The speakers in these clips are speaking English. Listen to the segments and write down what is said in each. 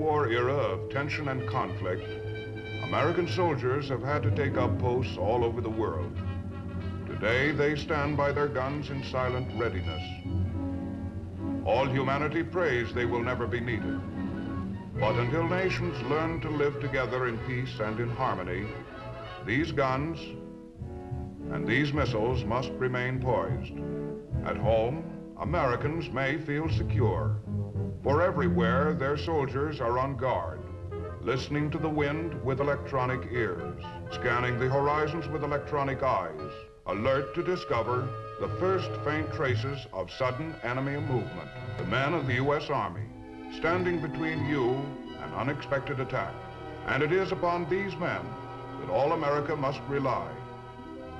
post-war era of tension and conflict, American soldiers have had to take up posts all over the world. Today, they stand by their guns in silent readiness. All humanity prays they will never be needed. But until nations learn to live together in peace and in harmony, these guns and these missiles must remain poised. At home, Americans may feel secure, for everywhere their soldiers are on guard, listening to the wind with electronic ears, scanning the horizons with electronic eyes, alert to discover the first faint traces of sudden enemy movement. The men of the U.S. Army, standing between you and unexpected attack. And it is upon these men that all America must rely.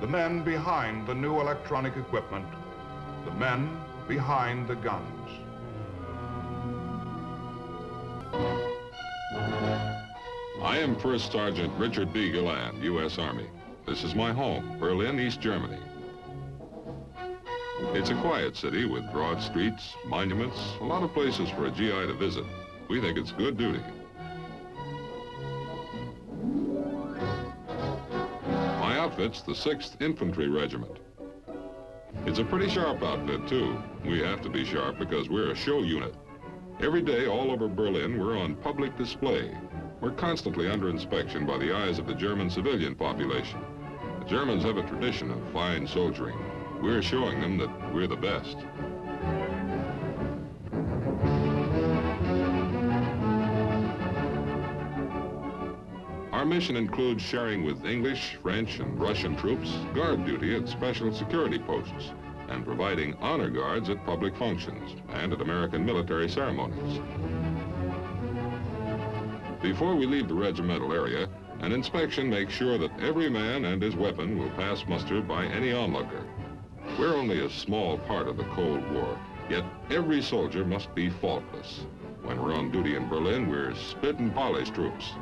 The men behind the new electronic equipment, the men behind the guns. I am First Sergeant Richard B. Galland, U.S. Army. This is my home, Berlin, East Germany. It's a quiet city with broad streets, monuments, a lot of places for a GI to visit. We think it's good duty. My outfit's the 6th Infantry Regiment. It's a pretty sharp outfit, too. We have to be sharp because we're a show unit. Every day all over Berlin, we're on public display. We're constantly under inspection by the eyes of the German civilian population. The Germans have a tradition of fine soldiering. We're showing them that we're the best. Our mission includes sharing with English, French, and Russian troops guard duty at special security posts and providing honor guards at public functions and at American military ceremonies. Before we leave the regimental area, an inspection makes sure that every man and his weapon will pass muster by any onlooker. We're only a small part of the Cold War, yet every soldier must be faultless. When we're on duty in Berlin, we're spit and polish troops.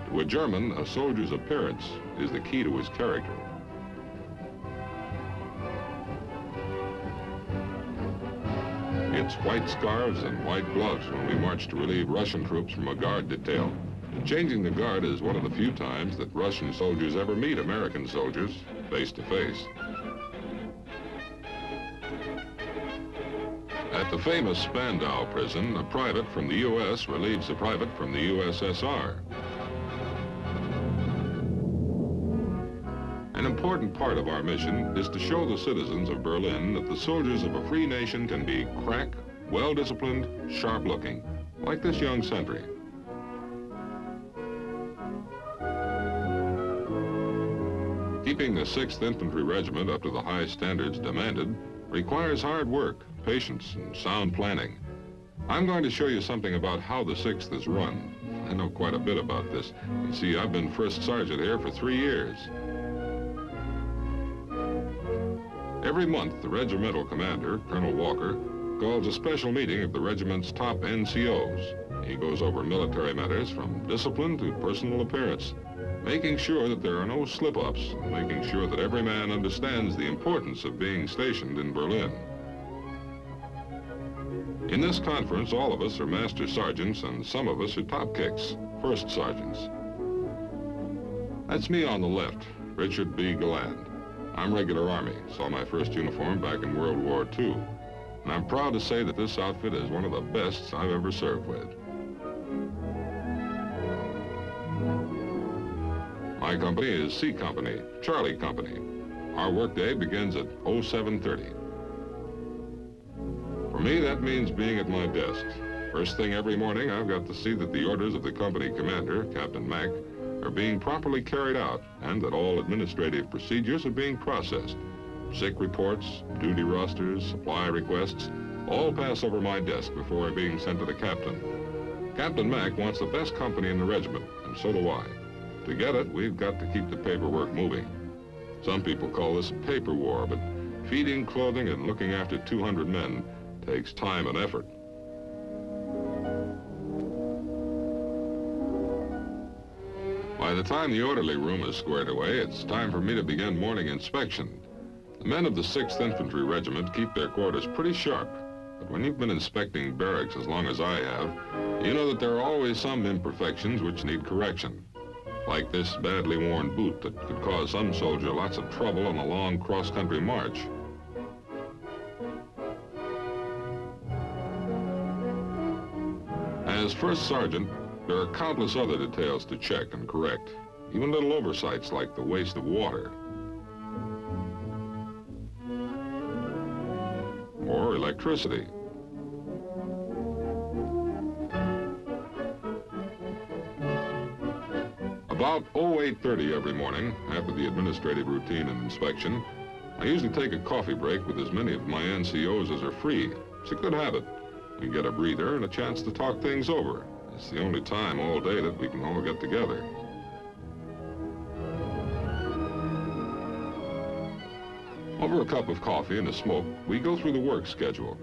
To a German, a soldier's appearance is the key to his character. It's white scarves and white gloves when we march to relieve Russian troops from a guard detail. Changing the guard is one of the few times that Russian soldiers ever meet American soldiers face to face. At the famous Spandau prison, a private from the U.S. relieves a private from the USSR. An important part of our mission is to show the citizens of Berlin that the soldiers of a free nation can be crack, well-disciplined, sharp-looking, like this young sentry. Keeping the 6th Infantry Regiment up to the high standards demanded requires hard work, patience, and sound planning. I'm going to show you something about how the 6th is run. I know quite a bit about this. You see, I've been First Sergeant here for 3 years. Every month, the regimental commander, Colonel Walker, calls a special meeting of the regiment's top NCOs. He goes over military matters from discipline to personal appearance, making sure that there are no slip-ups, making sure that every man understands the importance of being stationed in Berlin. In this conference, all of us are master sergeants and some of us are top kicks, first sergeants. That's me on the left, Richard B. Galland. I'm regular Army, saw my first uniform back in World War II. And I'm proud to say that this outfit is one of the best I've ever served with. My company is C Company, Charlie Company. Our workday begins at 07:30. For me, that means being at my desk. First thing every morning, I've got to see that the orders of the company commander, Captain Mack, are being properly carried out and that all administrative procedures are being processed. Sick reports, duty rosters, supply requests, all pass over my desk before being sent to the captain. Captain Mack wants the best company in the regiment, and so do I. To get it, we've got to keep the paperwork moving. Some people call this a paper war, but feeding, clothing, and looking after 200 men takes time and effort. By the time the orderly room is squared away, it's time for me to begin morning inspection. The men of the 6th Infantry Regiment keep their quarters pretty sharp, but when you've been inspecting barracks as long as I have, you know that there are always some imperfections which need correction. Like this badly worn boot that could cause some soldier lots of trouble on a long cross-country march. As first sergeant, there are countless other details to check and correct, even little oversights like the waste of water or electricity. About 08:30 every morning, after the administrative routine and inspection, I usually take a coffee break with as many of my NCOs as are free. It's a good habit. We get a breather and a chance to talk things over. It's the only time all day that we can all get together. Over a cup of coffee and a smoke, we go through the work schedule.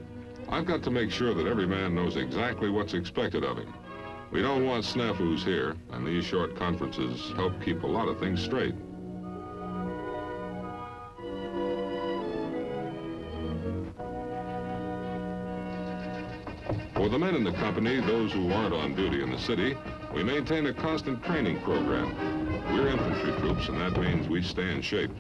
I've got to make sure that every man knows exactly what's expected of him. We don't want snafus here, and these short conferences help keep a lot of things straight. For the men in the company, those who aren't on duty in the city, we maintain a constant training program. We're infantry troops, and that means we stay in shape.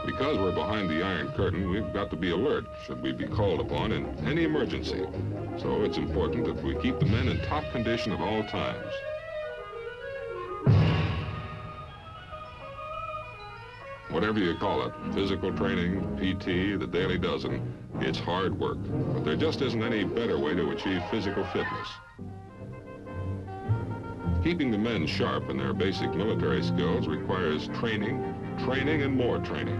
Because we're behind the Iron Curtain, we've got to be alert should we be called upon in any emergency. So it's important that we keep the men in top condition at all times. Whatever you call it, physical training, PT, the daily dozen, it's hard work. But there just isn't any better way to achieve physical fitness. Keeping the men sharp in their basic military skills requires training, and more training.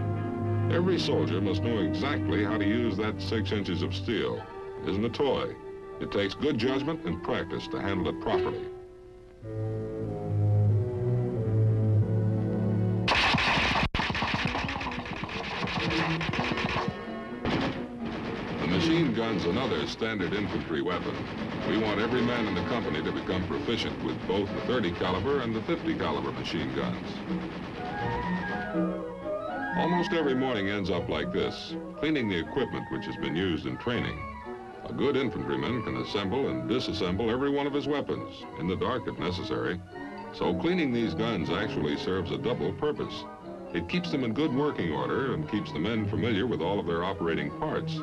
Every soldier must know exactly how to use that 6 inches of steel. It isn't a toy. It takes good judgment and practice to handle it properly. The machine gun's another standard infantry weapon. We want every man in the company to become proficient with both the 30 caliber and the 50 caliber machine guns. Almost every morning ends up like this, cleaning the equipment which has been used in training. A good infantryman can assemble and disassemble every one of his weapons, in the dark if necessary. So cleaning these guns actually serves a double purpose. It keeps them in good working order and keeps the men familiar with all of their operating parts.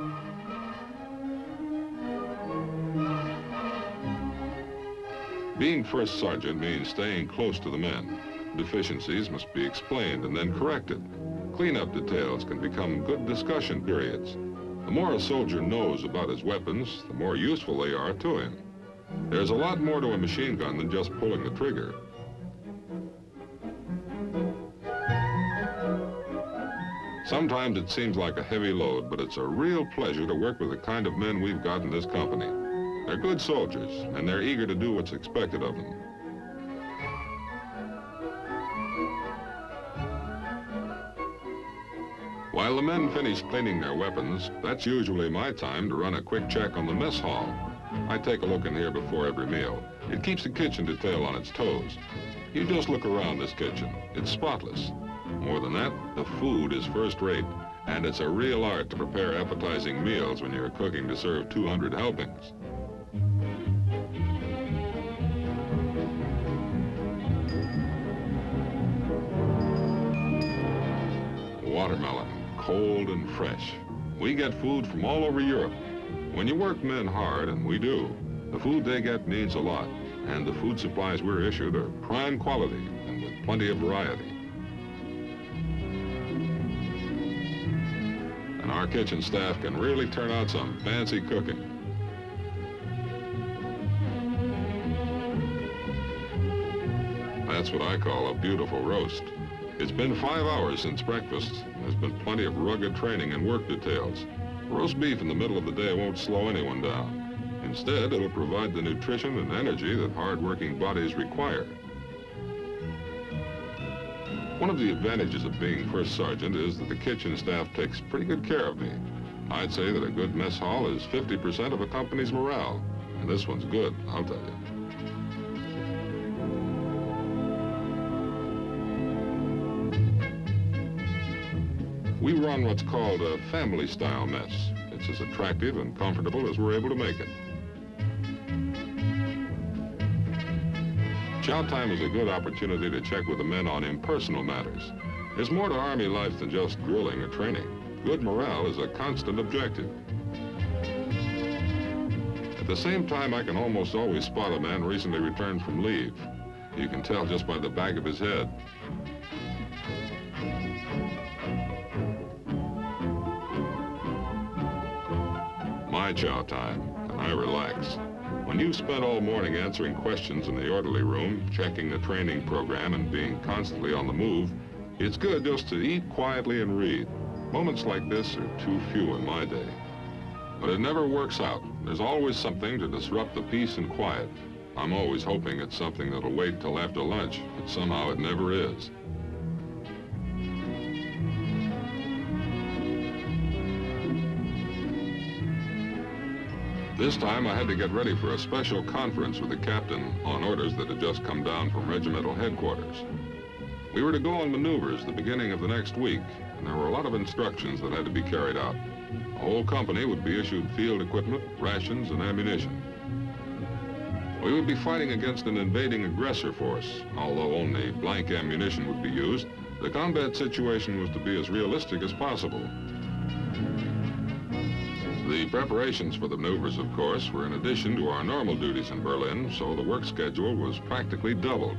Being first sergeant means staying close to the men. Deficiencies must be explained and then corrected. Cleanup details can become good discussion periods. The more a soldier knows about his weapons, the more useful they are to him. There's a lot more to a machine gun than just pulling the trigger. Sometimes it seems like a heavy load, but it's a real pleasure to work with the kind of men we've got in this company. They're good soldiers, and they're eager to do what's expected of them. While the men finish cleaning their weapons, that's usually my time to run a quick check on the mess hall. I take a look in here before every meal. It keeps the kitchen detail on its toes. You just look around this kitchen. It's spotless. More than that, the food is first rate, and it's a real art to prepare appetizing meals when you're cooking to serve 200 helpings. Watermelon, cold and fresh. We get food from all over Europe. When you work men hard, and we do, the food they get means a lot, and the food supplies we're issued are prime quality and with plenty of variety. And our kitchen staff can really turn out some fancy cooking. That's what I call a beautiful roast. It's been 5 hours since breakfast. There's been plenty of rugged training and work details. Roast beef in the middle of the day won't slow anyone down. Instead, it'll provide the nutrition and energy that hard-working bodies require. One of the advantages of being first sergeant is that the kitchen staff takes pretty good care of me. I'd say that a good mess hall is 50% of a company's morale, and this one's good, I'll tell you. We're on what's called a family-style mess. It's as attractive and comfortable as we're able to make it. Chow time is a good opportunity to check with the men on impersonal matters. There's more to Army life than just drilling or training. Good morale is a constant objective. At the same time, I can almost always spot a man recently returned from leave. You can tell just by the back of his head. My chow time, and I relax. When you've spent all morning answering questions in the orderly room, checking the training program, and being constantly on the move, it's good just to eat quietly and read. Moments like this are too few in my day. But it never works out. There's always something to disrupt the peace and quiet. I'm always hoping it's something that'll wait till after lunch, but somehow it never is. This time I had to get ready for a special conference with the captain on orders that had just come down from regimental headquarters. We were to go on maneuvers the beginning of the next week, and there were a lot of instructions that had to be carried out. The whole company would be issued field equipment, rations, and ammunition. We would be fighting against an invading aggressor force. Although only blank ammunition would be used, the combat situation was to be as realistic as possible. The preparations for the maneuvers, of course, were in addition to our normal duties in Berlin, so the work schedule was practically doubled.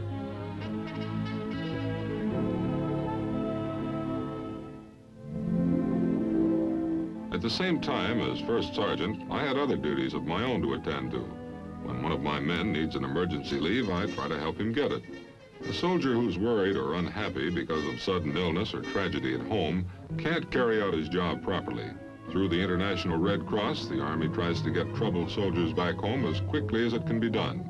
At the same time, as first sergeant, I had other duties of my own to attend to. When one of my men needs an emergency leave, I try to help him get it. A soldier who's worried or unhappy because of sudden illness or tragedy at home can't carry out his job properly. Through the International Red Cross, the Army tries to get troubled soldiers back home as quickly as it can be done.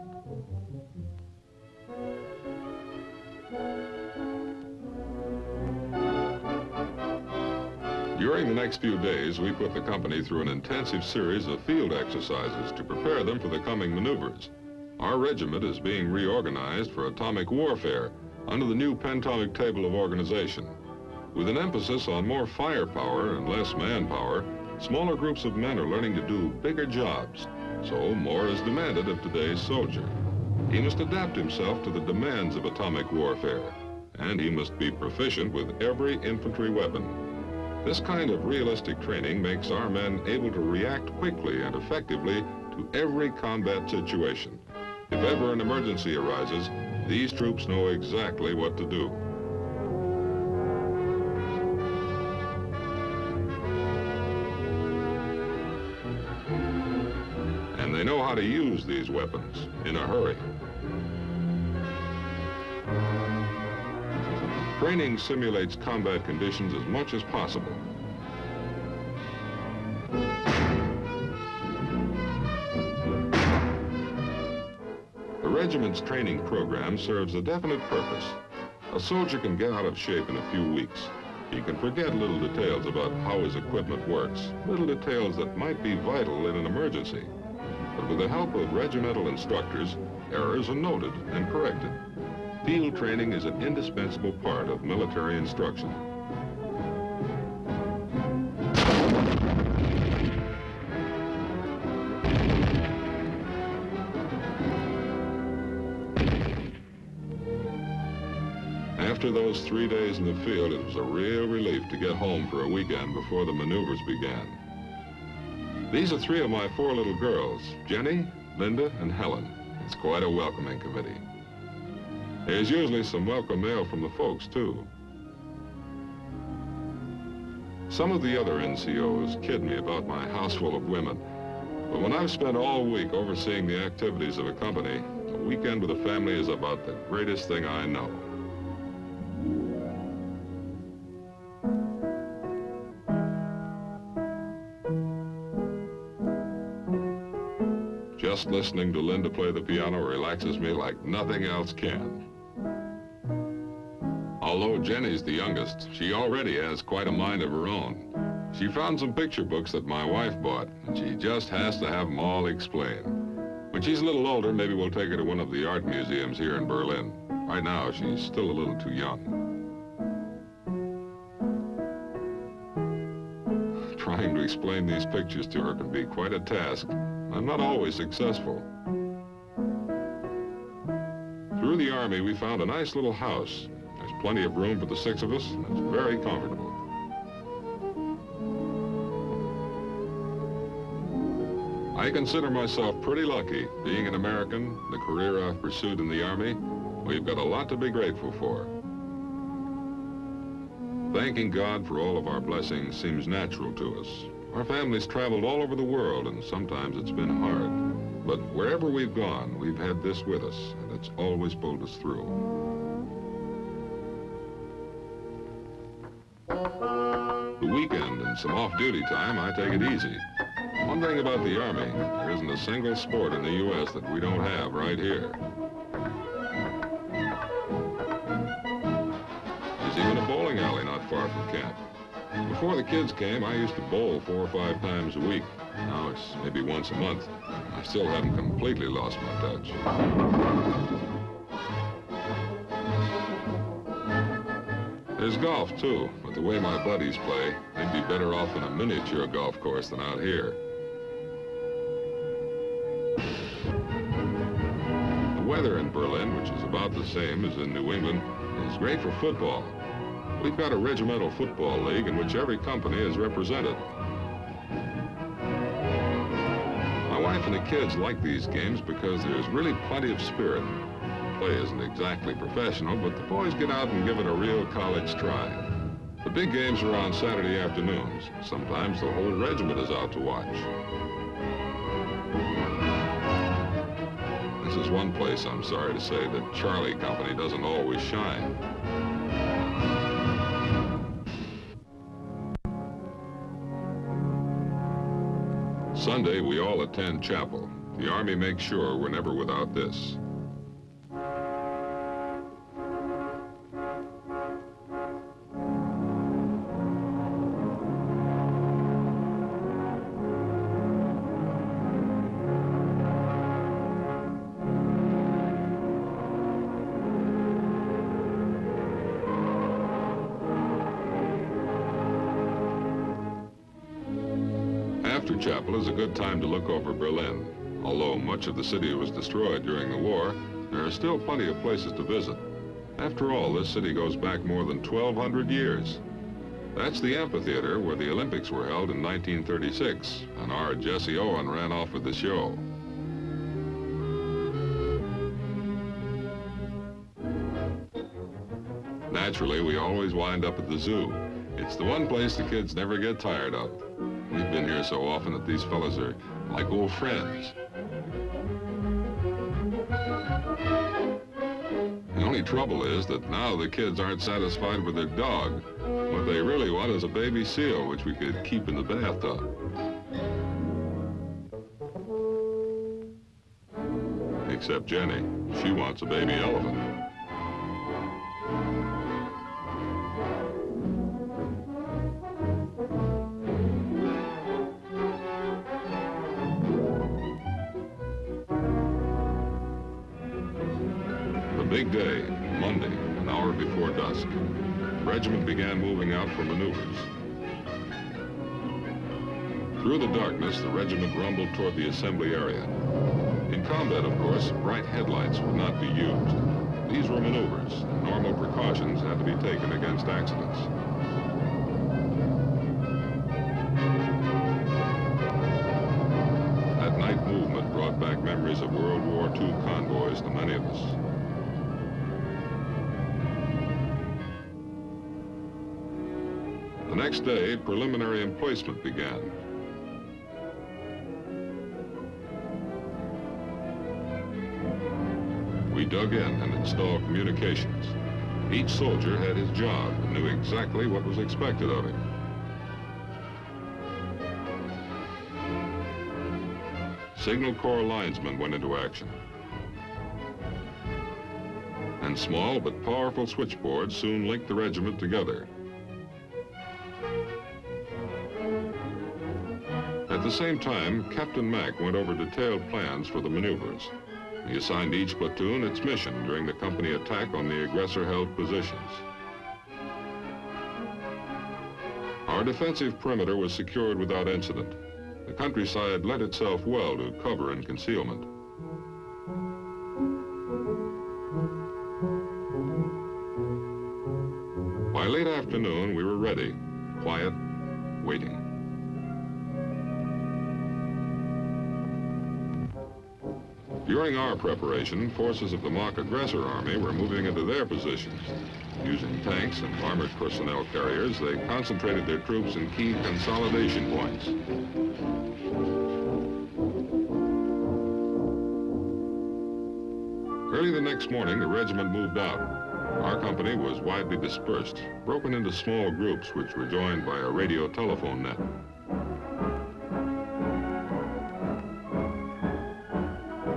During the next few days, we put the company through an intensive series of field exercises to prepare them for the coming maneuvers. Our regiment is being reorganized for atomic warfare under the new Pentomic Table of Organization. With an emphasis on more firepower and less manpower, smaller groups of men are learning to do bigger jobs, so more is demanded of today's soldier. He must adapt himself to the demands of atomic warfare, and he must be proficient with every infantry weapon. This kind of realistic training makes our men able to react quickly and effectively to every combat situation. If ever an emergency arises, these troops know exactly what to do. And they know how to use these weapons in a hurry. Training simulates combat conditions as much as possible. The regiment's training program serves a definite purpose. A soldier can get out of shape in a few weeks. He can forget little details about how his equipment works, little details that might be vital in an emergency. But with the help of regimental instructors, errors are noted and corrected. Field training is an indispensable part of military instruction. After those 3 days in the field, it was a real relief to get home for a weekend before the maneuvers began. These are 3 of my 4 little girls, Jenny, Linda, and Helen. It's quite a welcoming committee. There's usually some welcome mail from the folks, too. Some of the other NCOs kid me about my house full of women, but when I've spent all week overseeing the activities of a company, a weekend with a family is about the greatest thing I know. Just listening to Linda play the piano relaxes me like nothing else can. Although Jenny's the youngest, she already has quite a mind of her own. She found some picture books that my wife bought, and she just has to have them all explained. When she's a little older, maybe we'll take her to one of the art museums here in Berlin. Right now, she's still a little too young. trying to explain these pictures to her can be quite a task. I'm not always successful. Through the Army, we found a nice little house. There's plenty of room for the 6 of us, and it's very comfortable. I consider myself pretty lucky. Being an American, the career I've pursued in the Army, we've got a lot to be grateful for. Thanking God for all of our blessings seems natural to us. Our families traveled all over the world, and sometimes it's been hard. But wherever we've gone, we've had this with us, and it's always pulled us through. The weekend and some off-duty time, I take it easy. One thing about the Army, there isn't a single sport in the U.S. that we don't have right here. There's even a bowling alley not far from camp. Before the kids came, I used to bowl 4 or 5 times a week. Now it's maybe once a month. I still haven't completely lost my touch. There's golf, too, but the way my buddies play, they'd be better off in a miniature golf course than out here. The weather in Berlin, which is about the same as in New England, is great for football. We've got a regimental football league in which every company is represented. My wife and the kids like these games because there's really plenty of spirit. The play isn't exactly professional, but the boys get out and give it a real college try. The big games are on Saturday afternoons. Sometimes the whole regiment is out to watch. This is one place, I'm sorry to say, that Charlie Company doesn't always shine. Sunday, we all attend chapel. The Army makes sure we're never without this. After chapel is a good time to look over Berlin. Although much of the city was destroyed during the war, there are still plenty of places to visit. After all, this city goes back more than 1,200 years. That's the amphitheater where the Olympics were held in 1936, and our Jesse Owen ran off with the show. Naturally, we always wind up at the zoo. It's the one place the kids never get tired of. We've been here so often that these fellas are like old friends. The only trouble is that now the kids aren't satisfied with their dog. What they really want is a baby seal, which we could keep in the bathtub. Except Jenny. She wants a baby elephant. Big day, Monday, an hour before dusk. The regiment began moving out for maneuvers. Through the darkness, the regiment rumbled toward the assembly area. In combat, of course, bright headlights would not be used. These were maneuvers, and normal precautions had to be taken against accidents. That night movement brought back memories of World War II convoys to many of us. The next day, preliminary emplacement began. We dug in and installed communications. Each soldier had his job and knew exactly what was expected of him. Signal Corps linesmen went into action. And small but powerful switchboards soon linked the regiment together. At the same time, Captain Mack went over detailed plans for the maneuvers. He assigned each platoon its mission during the company attack on the aggressor-held positions. Our Our defensive perimeter was secured without incident. The countryside lent itself well to cover and concealment. By late afternoon, we were ready, quiet, waiting. During our preparation, forces of the mock aggressor army were moving into their positions. Using tanks and armored personnel carriers, they concentrated their troops in key consolidation points. Early the next morning, the regiment moved out. Our company was widely dispersed, broken into small groups which were joined by a radio telephone net.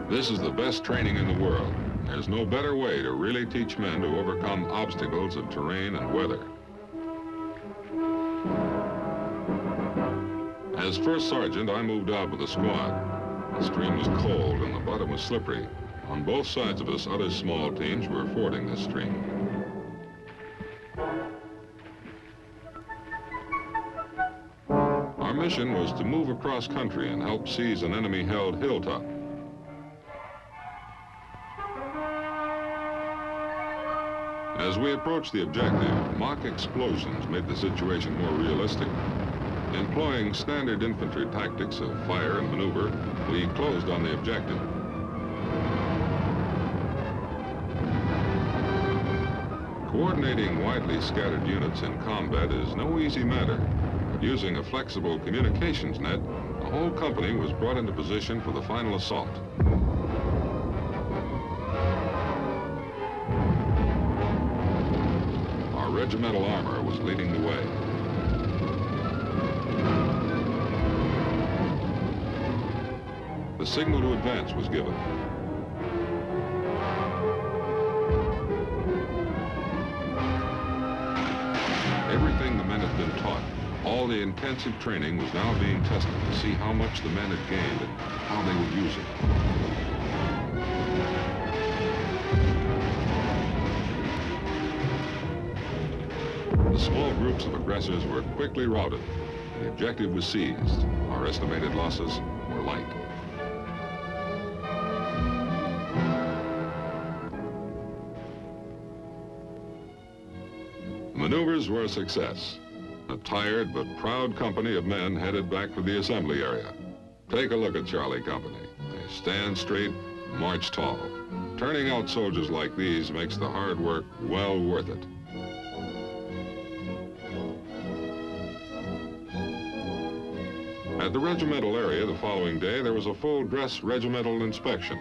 This is the best training in the world. There's no better way to really teach men to overcome obstacles of terrain and weather. As first sergeant, I moved out with the squad. The stream was cold and the bottom was slippery. On both sides of us, other small teams were fording this stream. Our mission was to move across country and help seize an enemy-held hilltop. As we approached the objective, mock explosions made the situation more realistic. Employing standard infantry tactics of fire and maneuver, we closed on the objective. Coordinating widely scattered units in combat is no easy matter, but using a flexible communications net, the whole company was brought into position for the final assault. Regimental armor was leading the way. The signal to advance was given. Everything the men had been taught, all the intensive training was now being tested to see how much the men had gained and how they would use it. The small groups of aggressors were quickly routed. The objective was seized. Our estimated losses were light. The maneuvers were a success. A tired but proud company of men headed back for the assembly area. Take a look at Charlie Company. They stand straight, march tall. Turning out soldiers like these makes the hard work well worth it. At the regimental area the following day, there was a full-dress regimental inspection.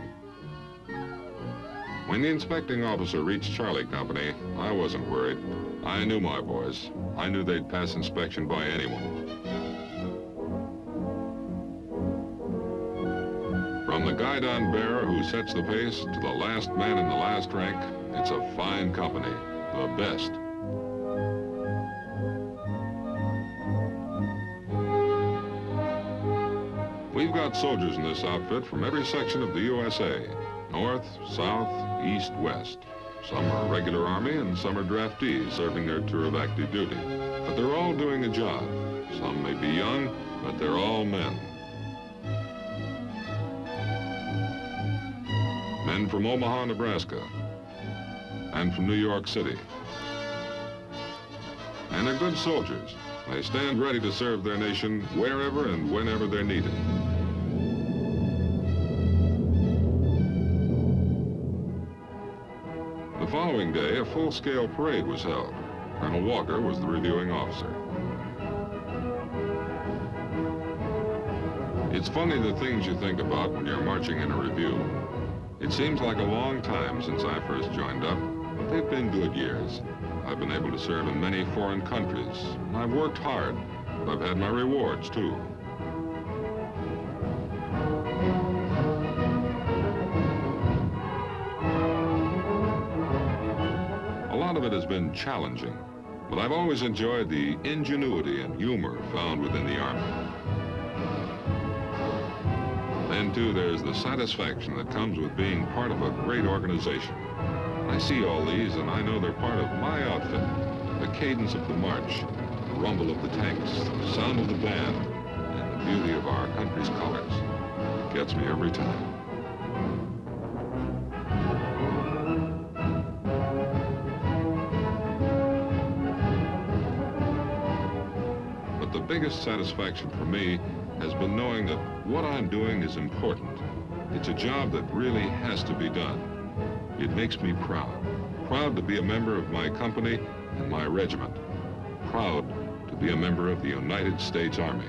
When the inspecting officer reached Charlie Company, I wasn't worried. I knew my boys. I knew they'd pass inspection by anyone. From the guidon bearer who sets the pace to the last man in the last rank, it's a fine company, the best. We've got soldiers in this outfit from every section of the USA, north, south, east, west. Some are regular Army and some are draftees serving their tour of active duty. But they're all doing a job. Some may be young, but they're all men. Men from Omaha, Nebraska, and from New York City. And they're good soldiers. They stand ready to serve their nation wherever and whenever they're needed. The following day, a full-scale parade was held. Colonel Walker was the reviewing officer. It's funny the things you think about when you're marching in a review. It seems like a long time since I first joined up, but they've been good years. I've been able to serve in many foreign countries, and I've worked hard, but I've had my rewards, too. A lot of it has been challenging, but I've always enjoyed the ingenuity and humor found within the Army. Then, too, there's the satisfaction that comes with being part of a great organization. I see all these, and I know they're part of my outfit. The cadence of the march, the rumble of the tanks, the sound of the band, and the beauty of our country's colors. It gets me every time. But the biggest satisfaction for me has been knowing that what I'm doing is important. It's a job that really has to be done. It makes me proud. Proud to be a member of my company and my regiment. Proud to be a member of the United States Army.